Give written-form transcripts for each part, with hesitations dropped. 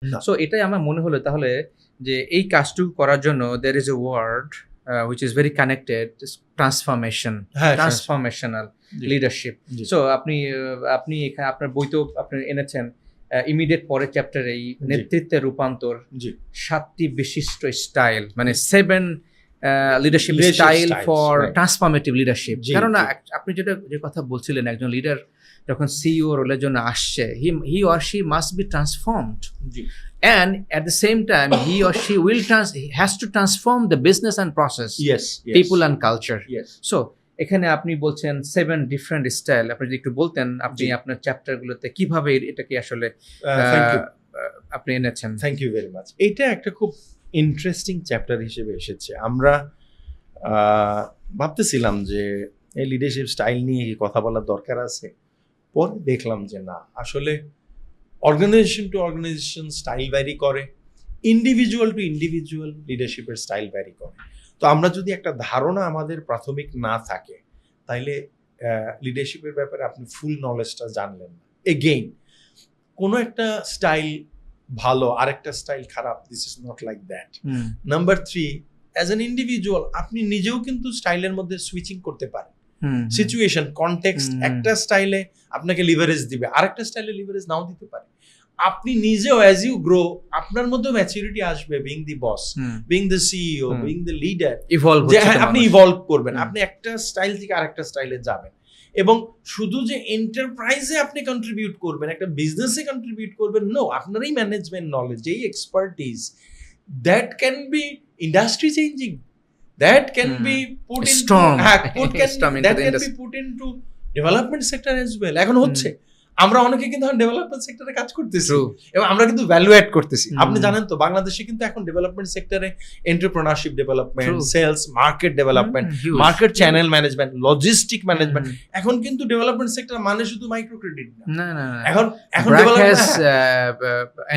না। সো এটাই আমার মনে হলো তাহলে যে এই কাজটুকু করার জন্য there is a word which is very connected, transformation, হ্যাঁ, transformational জি, leadership. জি, সো আপনি এখানে আপনার বইতেও আপনি এনেছেন ইমিডিয়েট পরের চ্যাপ্টারে এই জি। নেতৃত্বের রূপান্তর জি। ৭টি বিশিষ্ট স্টাইল মানে 7 leadership Leadership style styles, for right. Transformative leadership. জি, কেননা জি। আপনি যে কথা বলছিলেন একজন লিডার যখন সিইও রোলের জন্য আসছে he or she must be transformed G. and at the same time he or she has to transform the business and process, Yes, yes. people and culture. Yes. So এখানে আপনি বলছেন 7 different style, আপনি যদি একটু বলতেন আপনি জি। আপনার চ্যাপ্টারগুলোতে কিভাবে এটাকে আসলে Thank you. আপনি এনেছেন। Thank you very much. এটা একটা খুব ইন্টারেস্টিং চ্যাপ্টার হিসেবে এসেছে। আমরা ভাবতেছিলাম যে এই লিডারশিপ স্টাইল নিয়ে কি কথা বলার দরকার আছে, পরে দেখলাম যে না, আসলে organisation to organisation style vary করে, ইন্ডিভিজুয়াল টু ইন্ডিভিজুয়াল লিডারশিপের স্টাইল ভ্যারি করে। তো আমরা যদি একটা ধারণা আমাদের প্রাথমিক না থাকে তাইলে লিডারশিপের ব্যাপারে আপনি ফুল নলেজটা জানলেন না। এগেইন কোনো একটা স্টাইল ভালো আরেকটা স্টাইল খারাপ, this is not like that. Number 3, as an individual আপনি নিজেও কিন্তু স্টাইলের মধ্যে সুইচিং করতে পারেন। সিচুয়েশন কনটেক্সট একটা স্টাইলে আপনাকে লিভারেজ দিবে, আরেকটা স্টাইলে লিভারেজ নাও দিতে পারে। আপনি নিজেও অ্যাজ ইউ গ্রো আপনার মধ্যে ম্যাচুরিটি আসবে, being the boss, being the CEO, being the leader, আপনি ইভলভ করবেন, আপনি একটা স্টাইল থেকে আরেকটা স্টাইলে যাবেন। এবং শুধু যে এন্টারপ্রাইজে আপনি কন্ট্রিবিউট করবেন, একটা বিজনেসে কন্ট্রিবিউট করবেন, নো, আপনার এই ম্যানেজমেন্ট নলেজ, এই expertise, that can be industry changing, that can be put into Storm. that can be put into development sector as well. এখন হচ্ছে আমরা অনেকে কিন্তু এখন ডেভেলপমেন্ট সেক্টরে কাজ করতেছি এবং আমরা কিন্তু ভ্যালু অ্যাড করতেছি। আপনি জানেন তো বাংলাদেশে কিন্তু এখন ডেভেলপমেন্ট সেক্টরে entrepreneurship development, sales, market development, market channel management, logistic management, এখন কিন্তু ডেভেলপমেন্ট সেক্টর মানে শুধু মাইক্রো ক্রেডিট না, এখন ডেভেলপমেন্ট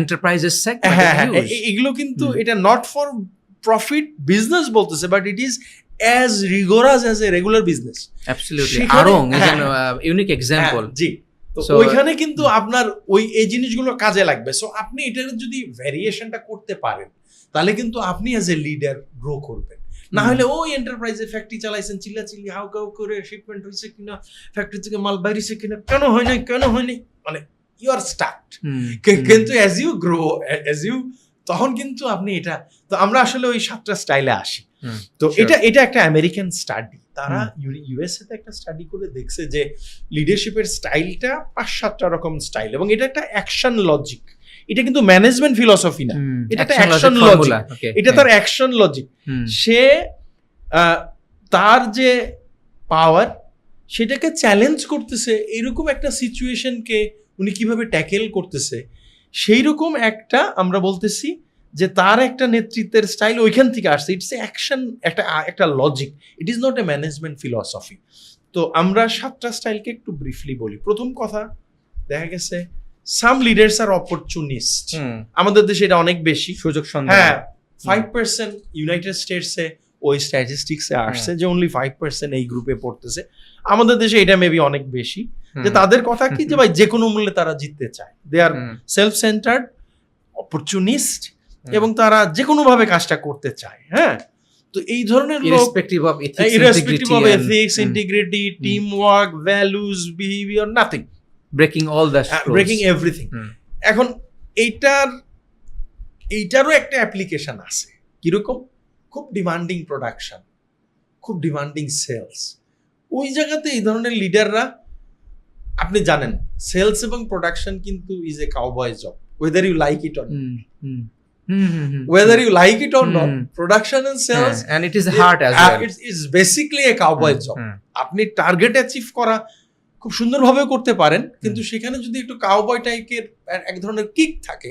এন্টারপ্রাইজেস সেক্টর, এগুলো কিন্তু এটা নট ফর প্রফিট বিজনেস বলতেছে, but it is as rigorous as a regular business. Absolutely. Arong is a unique example. জি, তো ওইখানে কিন্তু আপনার এই জিনিসগুলো কাজে লাগবে। সো আপনি এটার যদি ভ্যারিয়েশনটা করতে পারেন তাহলে কিন্তু আপনি অ্যাজ এ লিডার গ্রো করবেন। না হলে ওই এন্টারপ্রাইজে ফ্যাক্টরি চালাইছেন, চিল্লাচিল্লি হাউ কাউ করে, শিপমেন্ট হয়েছে কিনা, ফ্যাক্টরি থেকে মাল বাইরেছে কিনা, কেন হয় নাই, মানে ইউ আর স্টাকড। কিন্তু as you grow, as you, তখন কিন্তু আপনি এটা, তো আমরা আসলে ওই 7টা স্টাইলে আসি। তো এটা একটা আমেরিকান স্টাডি, তারা ইউএসএ তে একটা স্টাডি করে দেখছে যে লিডারশিপের স্টাইলটা 5-7টা রকম স্টাইল, এবং এটা একটা অ্যাকশন লজিক। এটা কিন্তু ম্যানেজমেন্ট ফিলসফি না, এটা একটা অ্যাকশন লজিক, এটা তার অ্যাকশন লজিক। সে তার যে পাওয়ার সেটাকে চ্যালেঞ্জ করতেছে, এরকম একটা সিচুয়েশনকে উনি কিভাবে ট্যাকেল করতেছে, সেই রকম একটা আমরা বলতেছি যে তার একটা নেতৃত্বের স্টাইল ওইখান থেকে আসছে। ইটস এ অ্যাকশন, একটা logic, it is not a management philosophy. তো আমরা 7টা স্টাইলকে একটু ব্রিফলি বলি। প্রথম কথা, দেখা গেছে সাম লিডার্স আর অপরচুনিস্ট, আমাদের দেশে এটা অনেক বেশি সুযোগ সন্ধানী। হ্যাঁ, 5% ইউনাইটেড স্টেটসে ওই স্ট্যাটিস্টিক্সে আসছে যে অনলি 5% এই গ্রুপে পড়তেছে। আমাদের দেশে এটা মেবি অনেক বেশি। যে তাদের কথা কি, যে ভাই যে কোনো মূল্যে তারা জিততে চায়, দে আর সেলফ সেন্টার্ড, অপরচুনিস্ট, এবং তারা যে কোনো ভাবে কাজটা করতে চায়। হ্যাঁ, তো এই ধরনের লোক, irrespective of ethics, integrity, team work, values, behaviour, nothing, breaking everything. এখন এইটারও একটা অ্যাপ্লিকেশন আছে। কিরকম? খুব ডিমান্ডিং প্রোডাকশন, খুব ডিমান্ডিং সেলস, ওই জায়গাতে এই ধরনের লিডাররা, আপনি জানেন সেলস এবং প্রোডাকশন কিন্তু is a cowboy job, whether you like it or not. Whether you like it or not, production and sales, and it is hard as well. It's basically a cowboy job. আপনি target achieve করা খুব সুন্দরভাবে করতে পারেন, কিন্তু সেখানে যদি একটু কাউবয় টাইপের এক ধরনের কিক থাকে,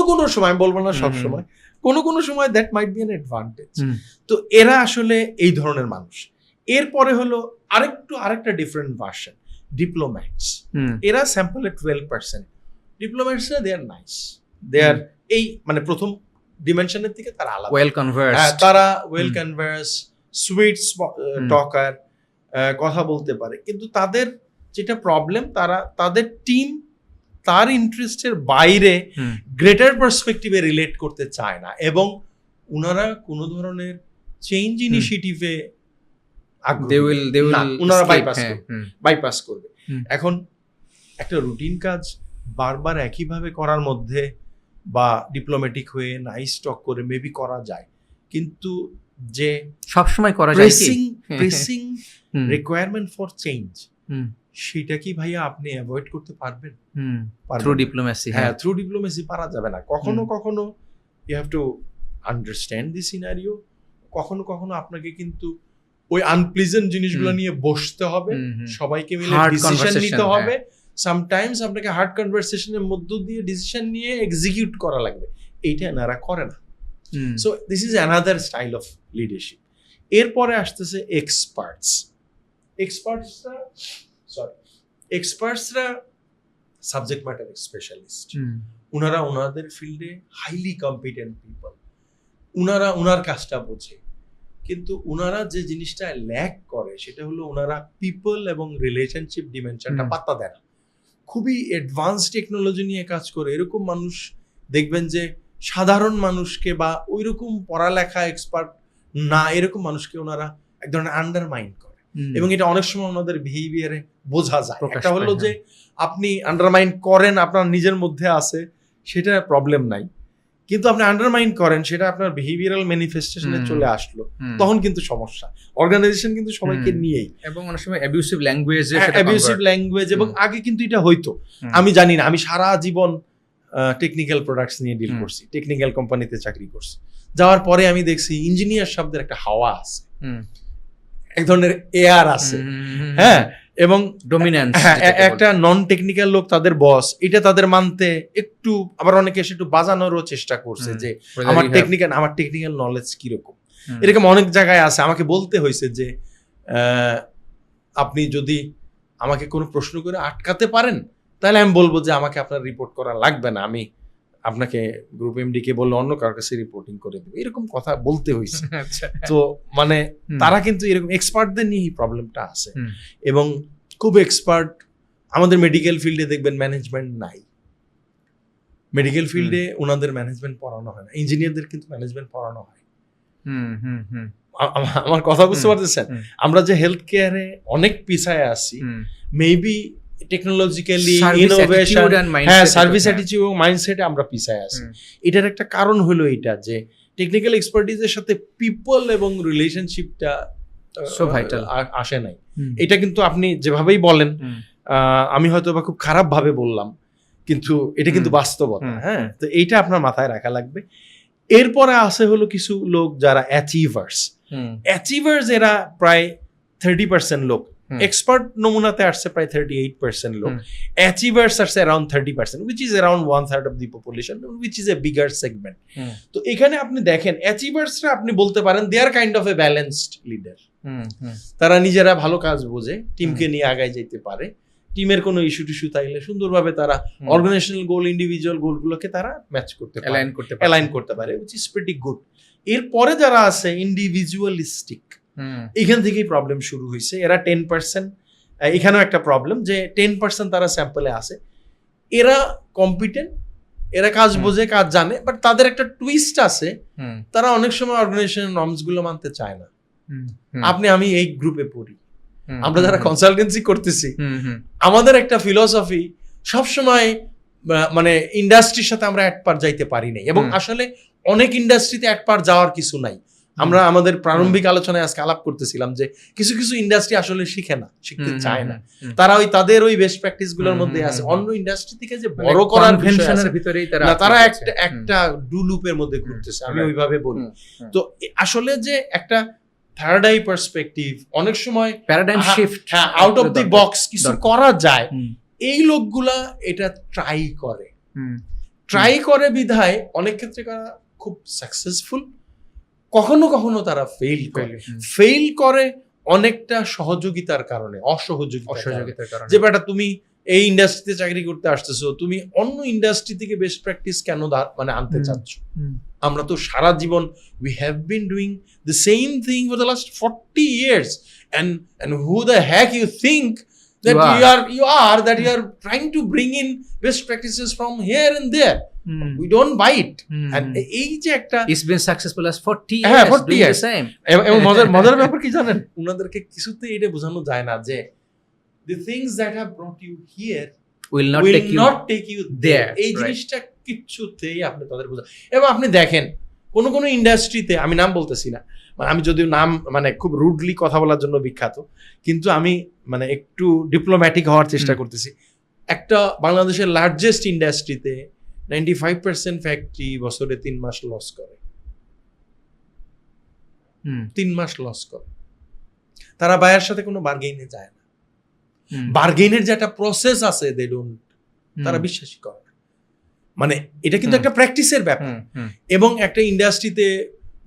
কোনো সময়, বলবো না সব সময়, কোনো সময় that might be an advantage. তো এরা আসলে এই ধরনের মানুষ। এরপরে হলো আরেকটা ডিফারেন্ট ভার্সন, ডিপ্লোম্যাটস। এরা স্যাম্পলে 12%। ডিপ্লোম্যাটসরা দে আর নাইস, দে আর এই মানে প্রথম ডিমেনশনের থেকে তারা আলাদা, তারা ওয়েল কনভার্স, সুইট টকার, কথা বলতে পারে। কিন্তু তাদের যেটা প্রবলেম, তাদের টিম তার ইন্টারেস্টের বাইরে হুম, গ্রেটার পার্সপেক্টিভে রিলেট করতে চায় না, এবং উনারা কোনো ধরনের চেঞ্জ ইনিশিয়েটিভে they will উনারা escape, হ্যাঁ, বাইপাস করবে। হুম। এখন একটা রুটিন কাজ বারবার একইভাবে করার মধ্যে বা ডিপ্লোম্যাটিক হয়ে নাইস টক করে মেবি করা যায়, কিন্তু যে সবসময় করা যায় কি? Pressing hmm, requirement for change, hmm, সেটা কি ভাইয়া আপনি অ্যাভয়েড করতে পারবেন? হুম, পারবেন through না। diplomacy, হ্যাঁ, থ্রু ডিপ্লোমেসি পারা যাবে না। কখনো হুম। কখনো you have to understand the scenario, কখনো কখনো আপনাকে কিন্তু ওই আনপ্লিজেন্ট জিনিসগুলো হুম। নিয়ে বসতে হবে, হুম, হুম। সবাইকে মিলে Hard ডিসিশন conversation, নিতে হবে। সামটাইমস আপনাকে হার্ড কনভারসেশনের মধ্য দিয়ে ডিসিশন নিয়ে এক্সিকিউট করা লাগবে, এইটা এনারা করে না। Hmm, so this is another style of leadership. এরপরে আসতেছে এক্সপার্টসরা সাবজেক্ট ম্যাটার স্পেশালিস্ট। হুম, উনারা ওনাদের ফিল্ডে হাইলি কম্পিটেন্ট পিপল, উনার কাজটা বোঝে, কিন্তু উনারা যে জিনিসটা ল্যাক করে সেটা হলো ওনারা পিপল এবং রিলেশনশিপ ডিমেনশনটা হুম। পাত্তা দেয় না। খুবই অ্যাডভান্স টেকনোলজি নিয়ে কাজ করে এরকম মানুষ দেখবেন যে সাধারণ মানুষকে বা ওইরকম পড়ালেখা এক্সপার্ট না এরকম মানুষকে ওনারা এক ধরনের আন্ডারমাইন করে, হুম। এবং এটা অনেক সময় ওনাদের বিহেভিয়ারে বোঝা যায়। প্রকাশ একটা হলো পায়, যে আপনি আন্ডারমাইন করেন আপনার নিজের মধ্যে আছে, সেটা প্রবলেম নাই, কিন্তু আপনি আন্ডারমাইন করেন সেটা আপনার বিহেভিয়ারাল ম্যানিফেস্টেশনে হুম। চলে আসলো, হুম। তখন কিন্তু সমস্যা। অর্গানাইজেশন কিন্তু সবাইকে হুম। নিয়েই এবং অনেক সময় অ্যাবিউসিভ ল্যাঙ্গুয়েজ, অ্যাবিউসিভ ল্যাঙ্গুয়েজ, এবং আগে কিন্তু এটা হইতো, আমি জানি না, আমি সারা জীবন টেকনিক্যাল প্রোডাক্টস নিয়ে ডিল হুম। করছি, টেকনিক্যাল কোম্পানিতে চাকরি করছি, যাওয়ার পরে আমি দেখছি ইঞ্জিনিয়ার শব্দের একটা হাওয়া আছে, এক ধরনের এয়ার আছে, হ্যাঁ, এবং ডমিনেন্স, একটা নন টেকনিক্যাল লোক তাদের বস, এটা তাদের মানতে একটু, আবার অনেকে এসে একটু বাজানোরও চেষ্টা করছে যে আমার টেকনিক্যাল নলেজ কিরকম। এরকম অনেক জায়গায় আছে, আমাকে বলতে হয়েছে যে আপনি যদি আমাকে কোনো প্রশ্ন করে আটকাতে পারেন তাহলে আমি বলবো যে আমাকে আপনার রিপোর্ট করা লাগবে না, আমি আপনাকে গ্রুপ এমডি কে বললে অন্য কারোর কাছে রিপোর্টিং করে দেবো, এরকম কথা বলতে হয়েছে। তো মানে তারা কিন্তু এরকম এক্সপার্টদের নিয়েই প্রবলেমটা আছে, এবং খুব এক্সপার্ট আমাদের মেডিকেল ফিল্ডে দেখবেন ম্যানেজমেন্ট নাই, মেডিকেল ফিল্ডে ওনাদের ম্যানেজমেন্ট পড়ানো হয় না, ইঞ্জিনিয়ারদের কিন্তু ম্যানেজমেন্ট পড়ানো হয়। আমার কথা বুঝতে পারতেছেন? আমরা যে হেলথ কেয়ারে অনেক পিছায় আছি, মেবি টেকনোলজিক্যালি ইনোভেশন, হ্যাঁ, সার্ভিস অ্যাটিটিউড এবং মাইন্ডসেটে আমরা পিছায় আছি। এটার একটা কারণ হলো এইটা যে টেকনিক্যাল এক্সপার্টিজের সাথে পিপল এবং রিলেশনশিপটা আসে নাই। এটা কিন্তু আপনি যেভাবেই বলেন, আমি হয়তো বা খুব খারাপ ভাবে বললাম, কিন্তু এটা কিন্তু বাস্তবতা। হ্যাঁ, তো এইটা আপনার মাথায় রাখা লাগবে। এরপরে আসে হলো কিছু লোক যারা অ্যাচিভার্স, এরা প্রায় 30% লোক, এক্সপার্ট নমুনাতে আসছে প্রায় 38% লোক, অ্যাচিভার্স আসছে around 30%, which is around 1/3 of the population, which is a bigger segment. তো এখানে আপনি দেখেন অ্যাচিভার্সরা আপনি বলতে পারেন they are kind of a balanced leader. তারা নিজেরা ভালো কাজ বোঝে, টিমকে নিয়ে আগায় যেতে পারে, টিমের কোনো ইস্যু টিস্যু থাকলে সুন্দরভাবে তারা অর্গানাইজেশনাল গোল, ইন্ডিভিজুয়াল গোলগুলোকে তারা ম্যাচ করতে পারে, অ্যালাইন করতে পারে, which is pretty good. এরপরে যারা আছে ইন্ডিভিজুয়ালিস্টিক, এখান থেকেই প্রবলেম শুরু হয়েছে। এরা 10%, এখানেও একটা প্রবলেম যে 10% তারা স্যাম্পলে আছে, এরা কম্পিটেন্ট, এরা কাজ বোঝে, কাজ জানে, বাট তাদের একটা টুইস্ট আছে, তারা অনেক সময় অর্গানাইজেশনের নর্মস গুলো মানতে চায় না। আমি এই গ্রুপে পড়ি, আমরা যারা কনসালটেন্সি করতেছি, আমাদের একটা ফিলসফি সবসময় মানে ইন্ডাস্ট্রির সাথে আমরা এক পার যাইতে পারি নাই, এবং আসলে অনেক ইন্ডাস্ট্রিতে এক পার যাওয়ার কিছু নাই। আমরা আমাদের প্রারম্ভিক আলোচনায় আজকে আলাপ করতেছিলাম যে কিছু কিছু ইন্ডাস্ট্রি আসলে শিখতে চায় না, তারা তাদের ওই বেস্ট প্র্যাকটিস গুলোর মধ্যে আছে, অন্য ইন্ডাস্ট্রি থেকে যে বড় করার ভিতরেই তারা একটা ডু লুপের মধ্যে ঘুরতেছে, আমি ওইভাবে বলি। তো আসলে যে একটা থার্ড আই পার্সপেক্টিভ, অনেক সময় paradigm shift, out of the box কিছু করা যায়, এই লোকগুলা এটা ট্রাই করে বিধায় অনেক ক্ষেত্রে খুব সাকসেসফুল, কখনো কখনো তারা ফেইল করে অনেকটা সহযোগিতার কারণে, অসহযোগিতার কারণে। যে বেটা তুমি এই ইন্ডাস্ট্রিতে চাকরি করতে আসতেছো, তুমি অন্য ইন্ডাস্ট্রি থেকে বেস্ট প্র্যাকটিস কেন মানে আনতে চাচ্ছ? আমরা তো সারা জীবন we have been doing the same thing for the last 40 years, and who the heck you think that You you are that you are trying to bring in best practices from here and there. We don't buy it. And এই যে একটা It's been successful as 40 years হ্যাঁ, 40 doing years. the same. এবং মজার ব্যাপার কি জানেন, ওনাদেরকে কিছুতে এটা বোঝানো যায় না যে the things that have brought you here Will not will take you not take you there. এই right. জিনিসটা কিচ্ছুতেই আপনি তাদের বোঝা। এবং আপনি দেখেন কোন ইন্ডাস্ট্রিতে, আমি নাম বলতেছি না, মানে আমি যদিও নাম মানে খুব রুডলি কথা বলার জন্য বিখ্যাত, কিন্তু আমি মানে একটু ডিপ্লোম্যাটিক হওয়ার চেষ্টা করতেছি। একটা বাংলাদেশের লার্জেস্ট ইন্ডাস্ট্রিতে 95% ফ্যাক্টরি বছরে 3 মাস লস করে। 3 মাস লস করে। তারা বায়ার সাথে কোনো বার্গেইনে যায় না। বার্গেইনের যে একটা প্রসেস আছে দে ডোন্ট, তারা বিশ্বাসই করে না। মানে এটা কিন্তু একটা প্র্যাকটিসের ব্যাপার। এবং একটা ইন্ডাস্ট্রিতে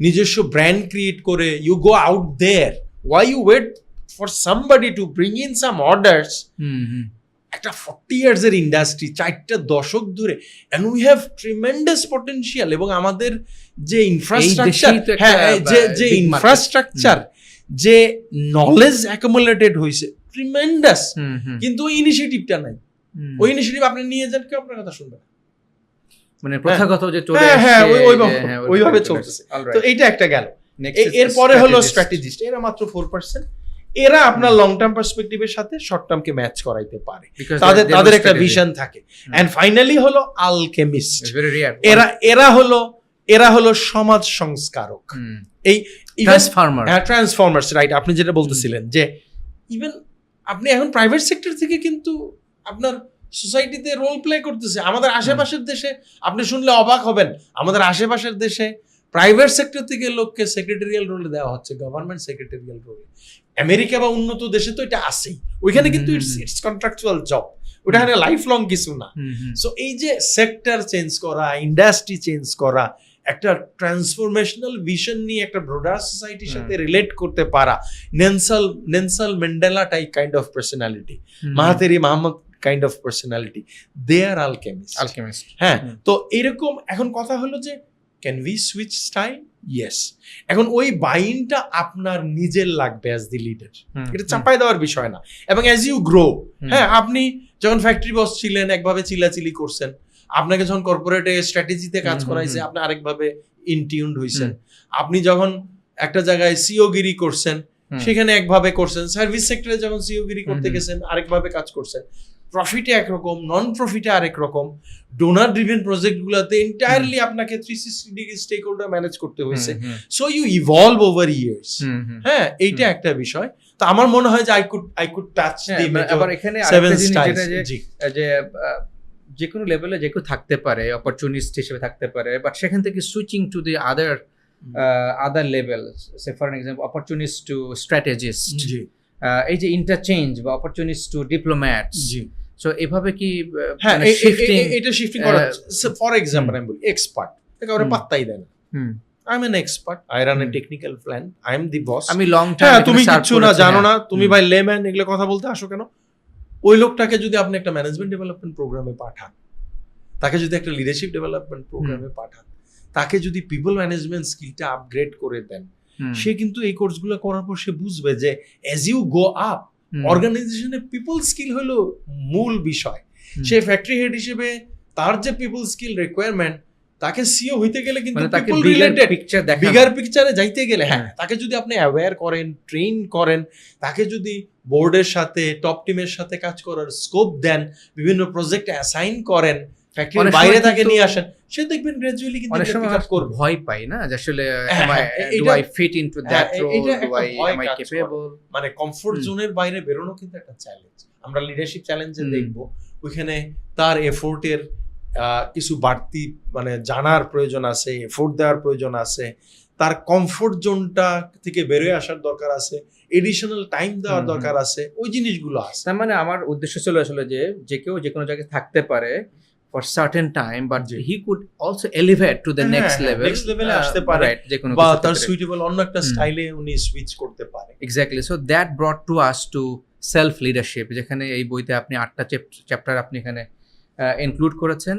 নিজস্ব ব্র্যান্ড ক্রিয়েট করে you go out there, why you wait for somebody to bring in some orders. একটা 40 ইয়ার্স এর ইন্ডাস্ট্রি, 4টা দশক ধরে, and we have tremendous potential. এবং আমাদের যে ইনফ্রাস্ট্রাকচার, যে ইনফ্রাস্ট্রাকচার, যে নলেজ অ্যাকুমুলেটেড হয়েছে ট্রিমেন্ডাস, কিন্তু ওই ইনিশিয়েটিভটা নাই। ওই ইনিশিয়েটিভ আপনি নিয়ে যান, কেউ আপনার কথা শুনবে না। মানে প্রথাগত যে চলে হ্যাঁ, আসছে ওইভাবে চলতেছে। তো এইটা একটা গেল। এরপরে হলো স্ট্র্যাটেজিস্ট, এরা মাত্র 4%। এরা আপনার লং টার্ম পার্সপেক্টিভের সাথে শর্ট টার্মকে ম্যাচ করাইতে পারে, তাদের একটা ভিশন থাকে। এন্ড ফাইনালি হলো আলকেমিস্ট। এরা হলো সমাজ সংস্কারক। এই ট্রান্সফর্মার্স, রাইট। আপনি যেটা বলতেছিলেন যে ইভেন আপনি এখন প্রাইভেট সেক্টর থেকে কিন্তু আপনার সোসাইটিতে রোল প্লে করতেছে। আমাদের আশেপাশের দেশে আপনি শুনলে অবাক হবেন, আমাদের আশেপাশের দেশে প্রাইভেট সেক্টর থেকে লোককে সেক্রেটারিয়াল রোলে দেওয়া হচ্ছে, গভর্নমেন্ট সেক্রেটারিয়াল রোলে। আমেরিকা বা উন্নত দেশে তো এটা আছেই, ওইখানে কিন্তু ইটস কন্ট্রাকচুয়াল জব, ওটা লাইফ লং কিছু না। সো এই যে সেক্টর চেঞ্জ করা, ইন্ডাস্ট্রি চেঞ্জ করা, একটা ট্রান্সফরমেশনাল ভিশন নিয়ে একটা ব্রডার সোসাইটির সাথে রিলেট করতে পারা, Nelson Mandela type kind of personality, Mahathir Mohamad kind of personality, they are alchemist. হ্যাঁ, তো এরকম এখন কথা হলো যে can we switch style? Yes. এখন ওই বাইনটা আপনার নিজের লাগবে অ্যাজ দি লিডার, এটা চাপাই দেওয়ার বিষয় না। এবং অ্যাজ ইউ গ্রো, হ্যাঁ, আপনি যখন ফ্যাক্টরি বস ছিলেন একভাবে চিলাচিলি করছেন, আপনাকে যখন কর্পোরেটে স্ট্র্যাটেজিতে কাজ করাইছে আপনি আরেকভাবে ইনটিউনড হইছেন, আপনি যখন একটা জায়গায় সিওগিরি করছেন সেখানে একভাবে করছেন, সার্ভিস সেক্টরে যখন সিওগিরি করতে গেছেন আরেকভাবে কাজ করছেন, প্রফিটে একরকম, নন প্রফিটে আরেক রকম, ডোনার ড্রিভেন প্রজেক্ট গুলাতে এন্টায়ারলি আপনাকে 360 ডিগ্রি স্টেক হোল্ডার ম্যানেজ করতে হয়েছে। So you evolve over years. হ্যাঁ, এইটা একটা বিষয়। তো আমার মনে হয় যে আই কুড টাচ দি আবার এখানে আরেকটা জিনিস যেটা যে যে কোনো লেভেলে যে কেউ থাকতে পারে, অপরচুনিস্ট হিসেবে থাকতে পারে, বাট সেখান থেকে switching to the other level, say for example opportunist to strategist, এই যে ইন্টারচেঞ্জ বা অপরচুনিস্ট টু ডিপ্লোম্যাটস, সো এভাবে কি এটা শিফটিং করা। ফর এক্সাম্পল আমি বলি এক্সপার্ট, একেবারে পাত্তাই দেয় না। I am an expert, I run a technical plan, I am the boss, আমি লং টার্ম, তুমি কিছু না জানো না, তুমি ভাই লেম্যান, এগুলো কথা বলতে আসো কেন? ওই লোকটাকে যদি আপনি একটা ম্যানেজমেন্ট ডেভেলপমেন্ট প্রোগ্রামে পাঠান, তাকে যদি একটা লিডারশিপ ডেভেলপমেন্ট প্রোগ্রামে পাঠান, তাকে যদি পিপল ম্যানেজমেন্ট স্কিলটা আপগ্রেড করে দেন, সে কিন্তু এই কোর্সগুলো করার পর সে বুঝবে যে অ্যাজ ইউ গো আপ অর্গানাইজেশনে পিপল স্কিল হলো মূল বিষয়। সে ফ্যাক্টরি হেড হিসেবে তার যে পিপল স্কিল রিকোয়ারমেন্ট, তাকে সিও হইতে গেলে কিন্তু পিপল রিলেটেড বিগার পিকচারে যাইতে গেলে, হ্যাঁ, তাকে যদি আপনি অ্যাওয়্যার করেন, ট্রেন করেন, তাকে যদি বোর্ডের সাথে টপ টিমের সাথে কাজ করার স্কোপ দেন, বিভিন্ন প্রজেক্ট অ্যাসাইন করেন, ফ্যাক্টরির বাইরে তাকে নিয়ে আসেন, সে দেখবেন গ্র্যাজুয়ালি কিন্তু অনেক সময় ভয় পাই না যে আসলে do I fit into that role, do I am I capable. মানে কমফোর্ট জোনের বাইরে বেরোনো কিন্তু একটা চ্যালেঞ্জ। আমরা লিডারশিপ চ্যালেঞ্জে দেখব, ওইখানে তার এফোর্টের কিছু বাড়তি মানে জানার প্রয়োজন আছে, এফোর্ট দেওয়ার প্রয়োজন আছে, তার কমফোর্ট জোনটা থেকে বেরোয় আসার দরকার আছে, এডিশনাল টাইম দেওয়ার দরকার আছে, ওই জিনিসগুলো আছে। তার মানে আমার উদ্দেশ্য ছিল আসলে যে কেউ যে কোনো জায়গায় থাকতে পারে for certain time, but he could also elevate to the next level আসতে পারে, বা তার সুইটেবল অন্য একটা স্টাইলে উনি সুইচ করতে পারে। Exactly, so that brought to us to self leadership, যেখানে এই বইতে আপনি 8টা চ্যাপ্টার আপনি এখানে ইনক্লুড করেছেন।